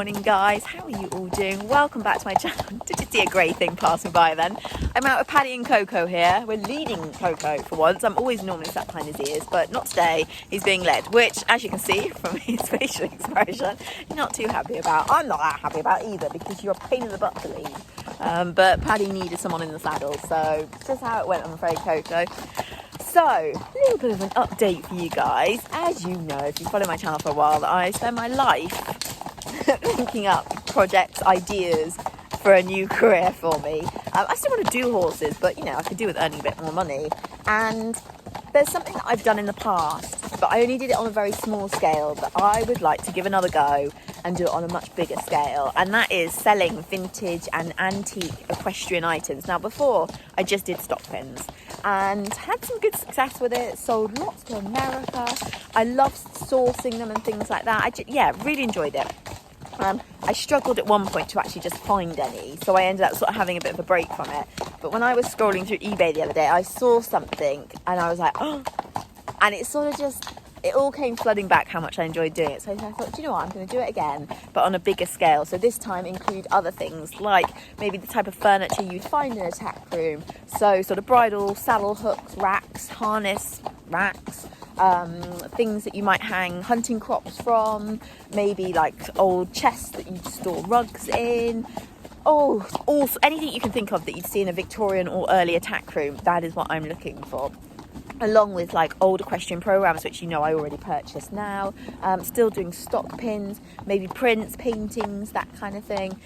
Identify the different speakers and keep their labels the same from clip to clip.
Speaker 1: morning, guys. How are you all doing? Welcome back to my channel. Did you see a grey thing pass me by then? I'm out with Paddy and Coco here. We're leading Coco for once. I'm always normally sat behind his ears, but not today. He's being led, which, as you can see from his facial expression, you're not too happy about. I'm not that happy about either because you're a pain in the butt to lead. But Paddy needed someone in the saddle, so just how it went, I'm afraid, Coco. So, a little bit of an update for you guys. As you know, if you follow my channel for a while, I spend my life thinking up projects, ideas for a new career for me. I still want to do horses, but you know, I could do with earning a bit more money. And there's something that I've done in the past, but I only did it on a very small scale, that I would like to give another go and do it on a much bigger scale, and that is selling vintage and antique equestrian items. Now, before, I just did stock pins and had some good success with it, sold lots to America. I loved sourcing them and things like that. Really enjoyed it. I struggled at one point to actually just find any, so I ended up sort of having a bit of a break from it. But when I was scrolling through eBay the other day, I saw something and I was like, oh, and it sort of just, it all came flooding back how much I enjoyed doing it. So I thought, do you know what, I'm going to do it again, but on a bigger scale. So this time include other things, like maybe the type of furniture you'd find in a tack room. So sort of bridle, saddle hooks, racks, harness racks, things that you might hang hunting crops from, maybe like old chests that you'd store rugs in. Oh, also anything you can think of that you'd see in a Victorian or early tack room. That is what I'm looking for, along with like old equestrian programs, which you know I already purchased now. Still doing stock pins, maybe prints, paintings, that kind of thing.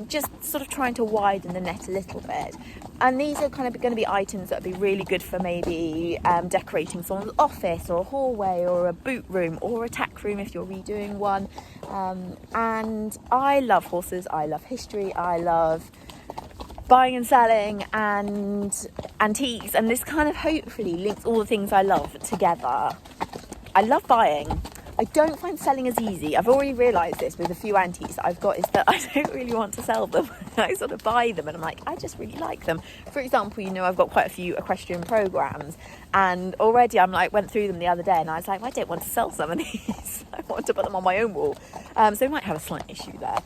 Speaker 1: Just sort of trying to widen the net a little bit. And these are kind of going to be items that would be really good for maybe decorating someone's office or a hallway or a boot room or a tack room if you're redoing one. And I love horses, I love history, I love buying and selling and antiques, and this kind of hopefully links all the things I love together. I love buying. I don't find selling as easy. I've already realised this with a few antiques that I've got, is that I don't really want to sell them. I sort of buy them and I'm like, I just really like them. For example, you know, I've got quite a few equestrian programs, and already went through them the other day and I was like, well, I don't want to sell some of these. I want to put them on my own wall. So I might have a slight issue there.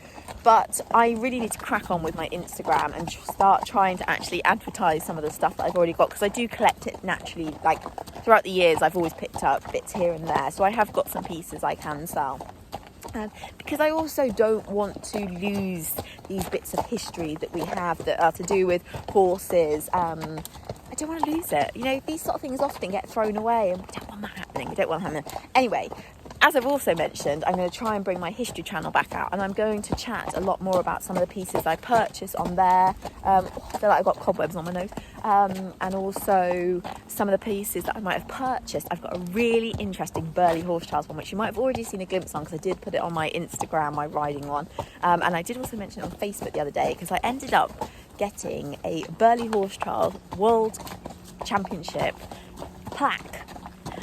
Speaker 1: But I really need to crack on with my Instagram and start trying to actually advertise some of the stuff that I've already got, because I do collect it naturally. Like throughout the years, I've always picked up bits here and there. So I have got some pieces I can sell. Because I also don't want to lose these bits of history that we have that are to do with horses. I don't want to lose it. You know, these sort of things often get thrown away and we don't want that happening. We don't want that happening. Anyway, as I've also mentioned, I'm going to try and bring my history channel back out, and I'm going to chat a lot more about some of the pieces I purchased on there. I feel like I've got cobwebs on my nose. And also some of the pieces that I might have purchased. I've got a really interesting Burghley horse trials one, which you might have already seen a glimpse on because I did put it on my Instagram, my riding one. And I did also mention it on Facebook the other day because I ended up getting a Burghley horse trial World Championship plaque.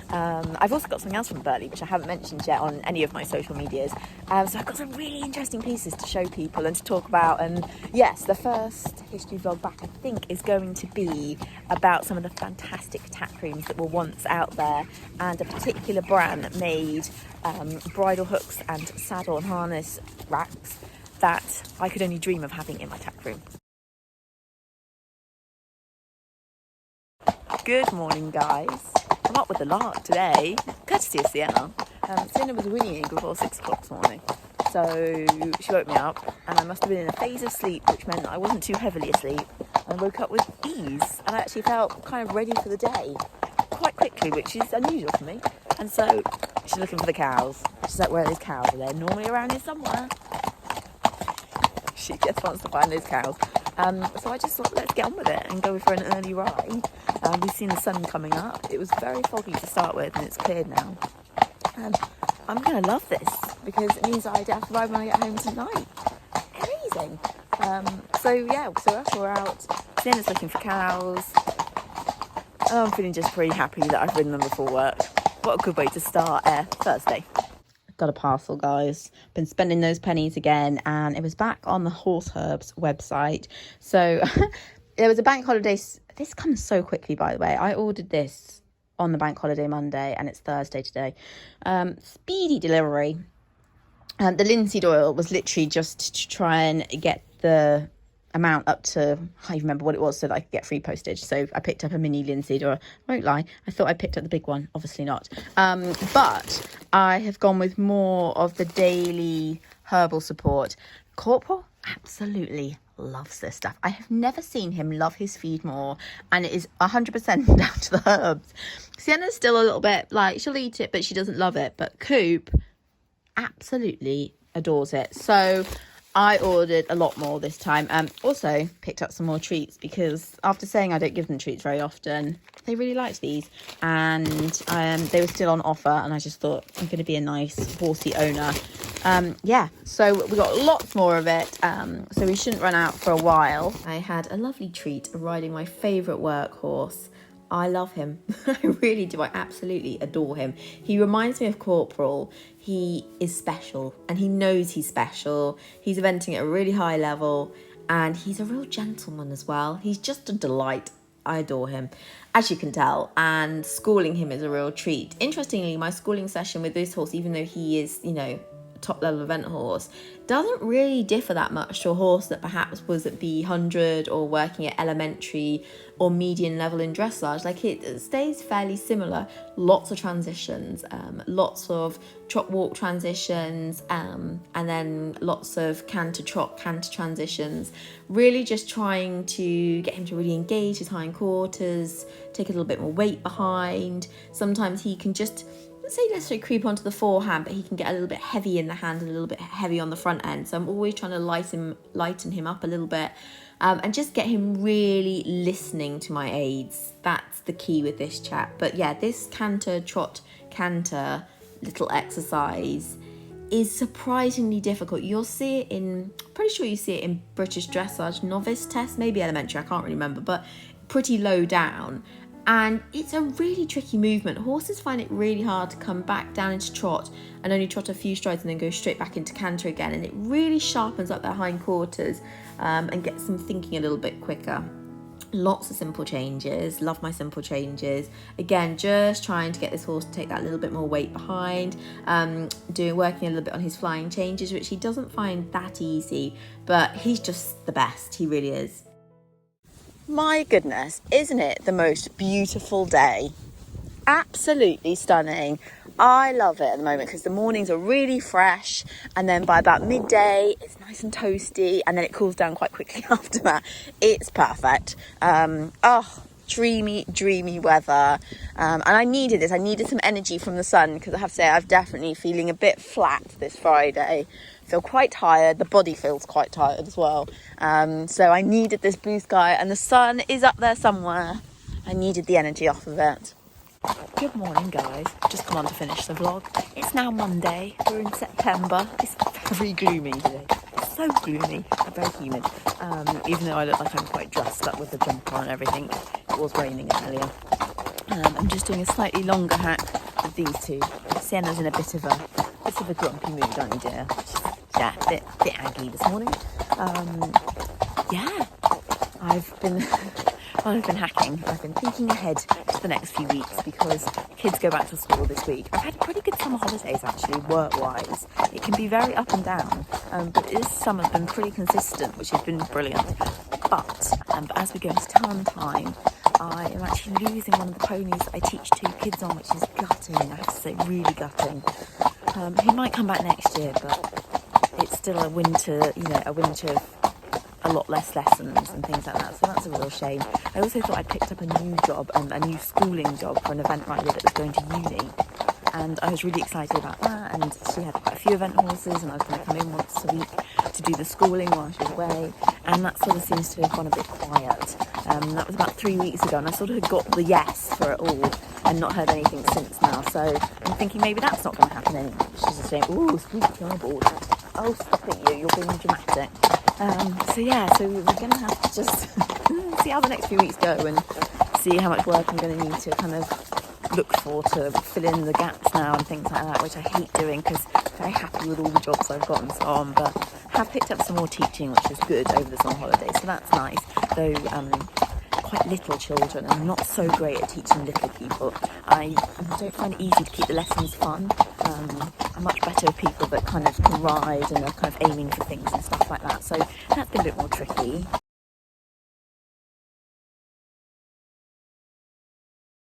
Speaker 1: I've also got something else from Burghley, which I haven't mentioned yet on any of my social medias. So I've got some really interesting pieces to show people and to talk about. And yes, the first history vlog back, I think, is going to be about some of the fantastic tack rooms that were once out there, and a particular brand that made bridle hooks and saddle and harness racks that I could only dream of having in my tack room. Good morning, guys. I'm up with the lark today, courtesy of Sienna. Sienna was whinnying before 6 o'clock this morning, so she woke me up, and I must have been in a phase of sleep, which meant that I wasn't too heavily asleep, and I woke up with ease, and I actually felt kind of ready for the day quite quickly, which is unusual for me. And so she's looking for the cows. She's like, where are those cows? Are they normally around here somewhere? She just wants to find those cows. So I just thought, let's get on with it and go for an early ride. We've seen the sun coming up. It was very foggy to start with, and it's cleared now. And I'm going to love this because it means I don't have to ride when I get home tonight. Amazing. So that's we're out. Sienna's looking for cows. I'm feeling just pretty happy that I've ridden them before work. What a good way to start Thursday. Got a parcel, guys. Been spending those pennies again, and it was back on the Horse Herbs website. So there was a bank holiday. This comes so quickly, by the way. I ordered this on the bank holiday Monday, and it's Thursday today. Speedy delivery. The linseed oil was literally just to try and get the amount up to, I can't even remember what it was, so that I could get free postage. So I picked up a mini linseed oil. I won't lie, I thought I picked up the big one. Obviously not. But I have gone with more of the daily herbal support. Corporal absolutely loves this stuff. I have never seen him love his feed more, and it is 100% down to the herbs. Sienna's still a little bit like, she'll eat it, but she doesn't love it. But Coop absolutely adores it. So I ordered a lot more this time. Also picked up some more treats, because after saying I don't give them treats very often, they really liked these, and they were still on offer, and I just thought, I'm going to be a nice horsey owner. Yeah, so we got lots more of it, so we shouldn't run out for a while. I had a lovely treat of riding my favourite workhorse. I love him. I really do. I absolutely adore him. He reminds me of Corporal. He is special, and he knows he's special. He's eventing at a really high level, and he's a real gentleman as well. He's just a delight. I adore him, as you can tell, and schooling him is a real treat. Interestingly, my schooling session with this horse, even though he is, you know, a top level event horse, doesn't really differ that much to a horse that perhaps was at B100 or working at elementary or median level in dressage. Like, it stays fairly similar. Lots of transitions, lots of trot walk transitions, and then lots of canter trot, canter transitions. Really just trying to get him to really engage his hindquarters, take a little bit more weight behind. Sometimes he can just, let's say creep onto the forehand, but he can get a little bit heavy in the hand and a little bit heavy on the front end. So I'm always trying to lighten him up a little bit, and just get him really listening to my aids. That's the key with this chap. But yeah, this canter, trot, canter little exercise is surprisingly difficult. You'll see it in, pretty sure you see it in British dressage novice test, maybe elementary, I can't really remember, but pretty low down. And it's a really tricky movement. Horses find it really hard to come back down into trot and only trot a few strides and then go straight back into canter again. And it really sharpens up their hindquarters, and gets them thinking a little bit quicker. Lots of simple changes. Love my simple changes. Again, just trying to get this horse to take that little bit more weight behind. Working a little bit on his flying changes, which he doesn't find that easy, but he's just the best. He really is. My goodness, isn't it the most beautiful day? Absolutely stunning. I love it at the moment because the mornings are really fresh, and then by about midday it's nice and toasty, and then it cools down quite quickly after that. It's perfect. Dreamy weather, and I needed this. I needed some energy from the sun, because I have to say I'm definitely feeling a bit flat this Friday. Feel quite tired. The body feels quite tired as well. So I needed this blue sky, and the sun is up there somewhere. I needed the energy off of it. Good morning, guys. Just come on to finish the vlog. It's now Monday. We're in September. It's very gloomy today. It's so gloomy and very humid. Even though I look like I'm quite dressed up with the jumper on and everything. It was raining earlier. I'm just doing a slightly longer hack with these two. Sienna's in a bit of a grumpy mood, aren't you, dear? Yeah, a bit aggy this morning. Yeah, I've been hacking. I've been thinking ahead to the next few weeks, because kids go back to school this week. I've had pretty good summer holidays, actually, work-wise. It can be very up and down, but this summer's been pretty consistent, which has been brilliant. But as we go into term time, I am actually losing one of the ponies that I teach 2 kids on, which is gutting. I have to say, really gutting. He might come back next year, but it's still a winter of a lot less lessons and things like that, so that's a real shame. I also thought I'd picked up a new job, a new schooling job for an event rider that was going to uni, and I was really excited about that. And she had quite a few event horses, and I was going to come in once a week to do the schooling while she was away, and that sort of seems to have gone a bit quiet. That was about 3 weeks ago, and I sort of had got the yes for it all and not heard anything since now, so I'm thinking maybe that's not going to happen anymore, which is a shame. Ooh, squeak floorboard. Oh, stop it, you're being dramatic. So we're going to have to just see how the next few weeks go, and see how much work I'm going to need to kind of look for to fill in the gaps now and things like that, which I hate doing, because I'm very happy with all the jobs I've got and so on, but have picked up some more teaching, which is good over the summer holidays, so that's nice. Though quite little children, and not so great at teaching little people. I don't find it easy to keep the lessons fun. are much better people that kind of can ride and are kind of aiming for things and stuff like that. So that's been a bit more tricky.